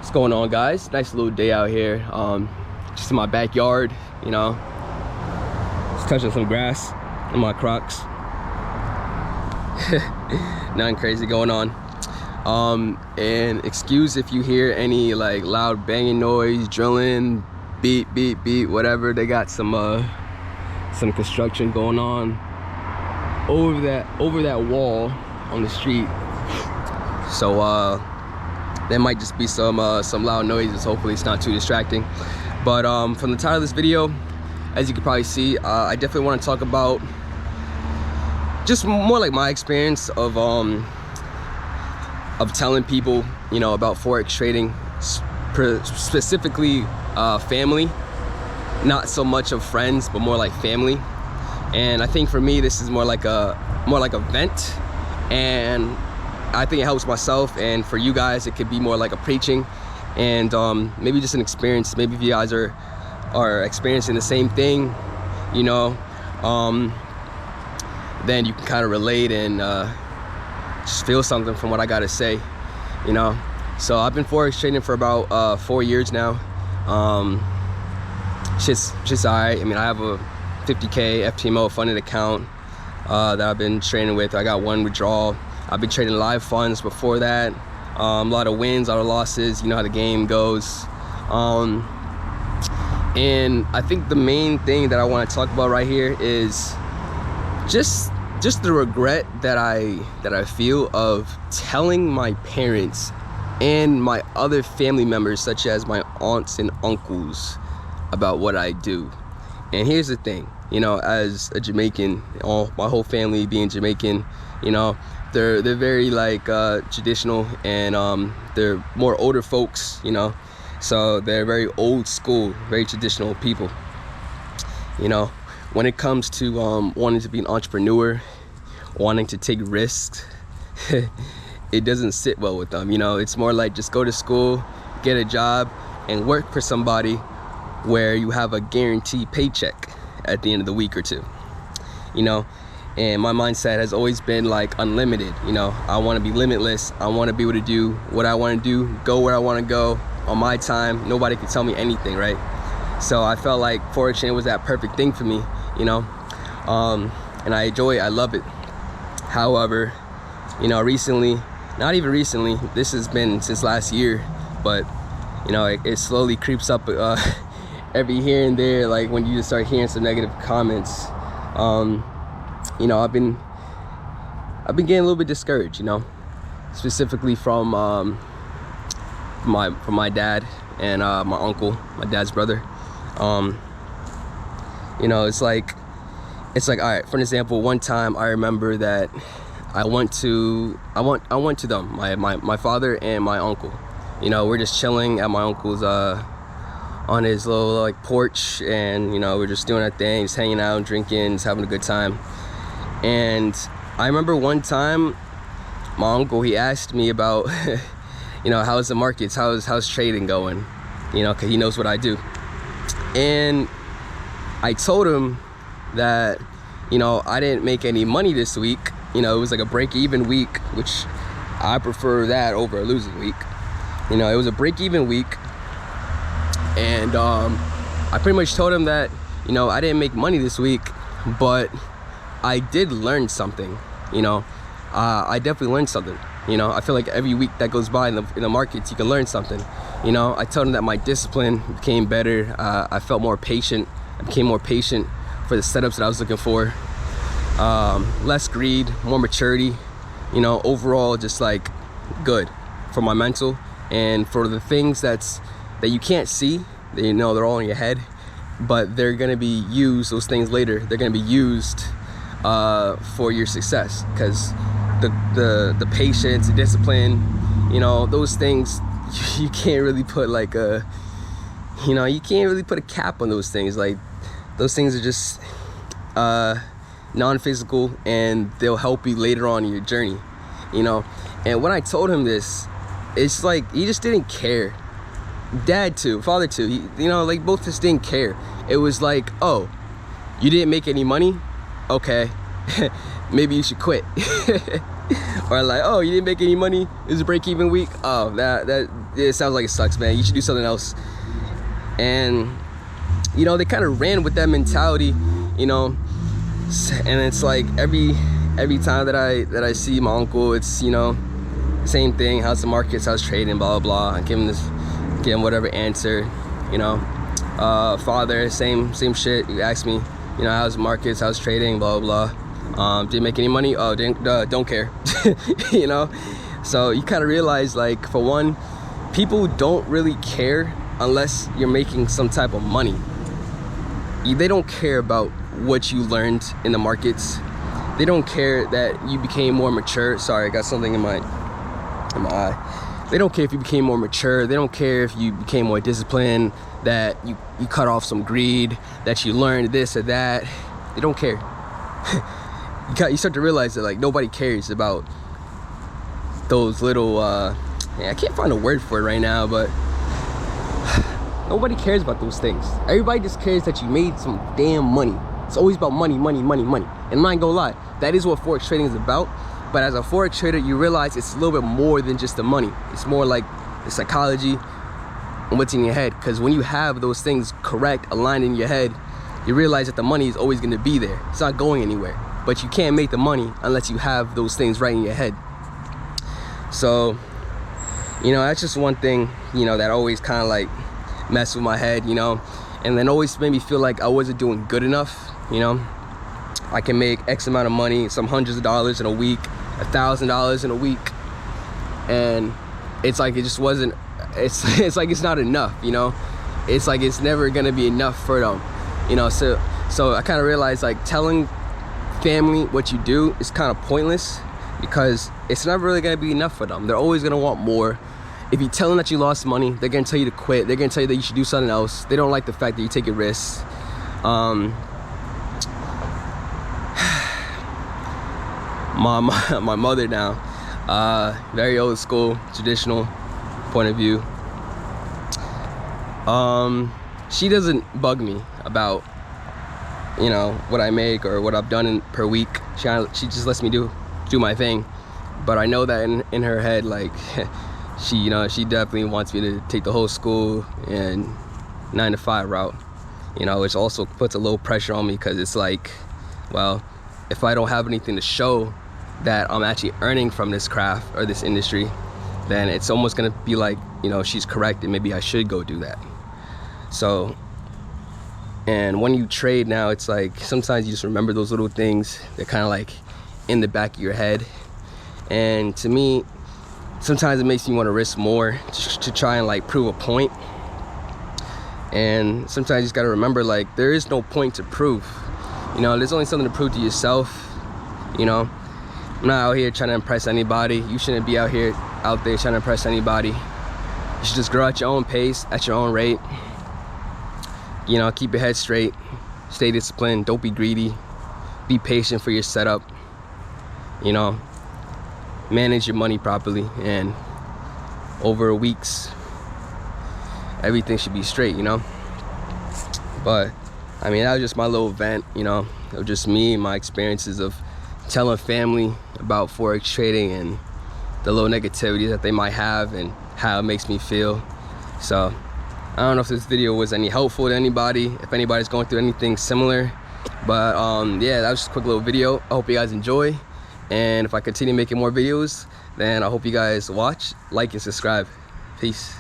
What's going on, guys? Nice little day out here, just in my backyard, you know, just touching some grass in my Crocs. Nothing crazy going on. And excuse if you hear any like loud banging noise, drilling, beat, whatever. They got some construction going on over that wall on the street. So there might just be some loud noises. Hopefully it's not too distracting. But from the title of this video, as you can probably see, I definitely want to talk about just more like my experience of telling people, you know, about Forex trading, specifically family, not so much of friends, but more like family. And I think for me, this is more like a vent, and I think it helps myself, and for you guys it could be more like a preaching, and maybe just an experience. Maybe if you guys are experiencing the same thing, you know, then you can kind of relate and just feel something from what I gotta say, you know. So I've been Forex trading for about 4 years now. Just alright. I mean, I have a 50K FTMO funded account that I've been trading with. I got one withdrawal. I've been trading live funds before that. A lot of wins, a lot of losses. You know how the game goes. And I think the main thing that I want to talk about right here is just the regret that I feel of telling my parents and my other family members, such as my aunts and uncles, about what I do. And here's the thing, you know, as a Jamaican, my whole family being Jamaican, you know, they're very like traditional, and they're more older folks, you know, so they're very old school, very traditional people. You know, when it comes to wanting to be an entrepreneur, wanting to take risks, it doesn't sit well with them. You know, it's more like just go to school, get a job, and work for somebody where you have a guaranteed paycheck at the end of the week or two, you know. And my mindset has always been like unlimited, you know. I want to be limitless. I want to be able to do what I want to do, go where I want to go on my time. Nobody can tell me anything, right? So I felt like Forex trading was that perfect thing for me, you know. And I enjoy it, I love it. However, you know, recently, not even recently, this has been since last year, but you know, it slowly creeps up every here and there, like when you just start hearing some negative comments. You know, I've been getting a little bit discouraged, you know, specifically from my dad and my uncle, my dad's brother. You know, it's like all right, for an example, one time I remember that I went to them, my father and my uncle. You know, we're just chilling at my uncle's on his little like porch, and you know, we're just doing our thing, just hanging out, drinking, just having a good time. And I remember one time my uncle, he asked me about you know, how's the markets, how's trading going, you know, because he knows what I do. And I told him that, you know, I didn't make any money this week. You know, it was like a break-even week, which I prefer that over a losing week. You know, it was a break-even week, and I pretty much told him that, you know, I didn't make money this week, but I did learn something. You know, I definitely learned something. You know, I feel like every week that goes by in the markets, you can learn something. You know, I told him that my discipline became better. I felt more patient. I became more patient for the setups that I was looking for. Less greed, more maturity. You know, overall, just like good for my mental, and for the things that you can't see. You know, they're all in your head, but they're gonna be used. Those things later, they're gonna be used for your success, because the patience, the discipline, you know, those things, you can't really put like a, you know, you can't really put a cap on those things. Like, those things are just non-physical, and they'll help you later on in your journey, you know. And when I told him this, it's like he just didn't care. Dad too, father too, you know, like both just didn't care. It was like, oh, you didn't make any money? Okay, maybe you should quit. Or like, oh, you didn't make any money, it was a break-even week. Oh, that it sounds like it sucks, man. You should do something else. And you know, they kind of ran with that mentality, you know. And it's like every time that I see my uncle, it's, you know, same thing. How's the markets? How's trading? Blah blah blah. I give him whatever answer, you know. Father, same shit. You ask me, you know, how's the markets? How's trading? Blah blah blah. Didn't make any money? Oh, don't care. You know. So you kind of realize, like, for one, people don't really care unless you're making some type of money. They don't care about what you learned in the markets. They don't care that you became more mature. Sorry, I got something in my eye. They don't care if you became more mature. They don't care if you became more disciplined, that you cut off some greed, that you learned this or that. They don't care. You start to realize that, like, nobody cares about those little I can't find a word for it right now, but nobody cares about those things. Everybody just cares that you made some damn money. It's always about money, money, money, money. And I'm not gonna lie, that is what Forex trading is about. But as a Forex trader, you realize it's a little bit more than just the money. It's more like the psychology and what's in your head. Because when you have those things correct, aligned in your head, you realize that the money is always gonna be there. It's not going anywhere. But you can't make the money unless you have those things right in your head. So, you know, that's just one thing, you know, that always kind of like messed with my head, you know, and then always made me feel like I wasn't doing good enough. You know, I can make X amount of money, some hundreds of dollars in a week, $1,000 in a week, and it's like it just wasn't. It's like it's not enough. You know, it's like it's never gonna be enough for them. You know, so I kind of realized, like, telling family what you do is kind of pointless, because it's never really gonna be enough for them. They're always gonna want more. If you tell them that you lost money, they're gonna tell you to quit. They're gonna tell you that you should do something else. They don't like the fact that you take a risk. My mother now, very old school, traditional point of view. She doesn't bug me about, you know, what I make or what I've done per week. She just lets me do my thing. But I know that in her head, like, she definitely wants me to take the whole school and 9-to-5 route, you know, which also puts a little pressure on me, because it's like, well, if I don't have anything to show that I'm actually earning from this craft or this industry, then it's almost gonna be like, you know, she's correct and maybe I should go do that. So, and when you trade now, it's like sometimes you just remember those little things. They're kind of like in the back of your head. And to me, sometimes it makes me want to risk more to try and, like, prove a point. And sometimes you just gotta remember, like, there is no point to prove. You know, there's only something to prove to yourself. You know, I'm not out here trying to impress anybody. You shouldn't be out there trying to impress anybody. You should just grow at your own pace, at your own rate. You know, keep your head straight, stay disciplined, don't be greedy, be patient for your setup. You know, manage your money properly, and over weeks everything should be straight, you know. But I mean, that was just my little vent, you know, of just me and my experiences of telling family about Forex trading and the little negativity that they might have and how it makes me feel. So I don't know if this video was any helpful to anybody, if anybody's going through anything similar, but yeah, that was just a quick little video. I hope you guys enjoy, and if I continue making more videos, then I hope you guys watch, like, and subscribe. Peace.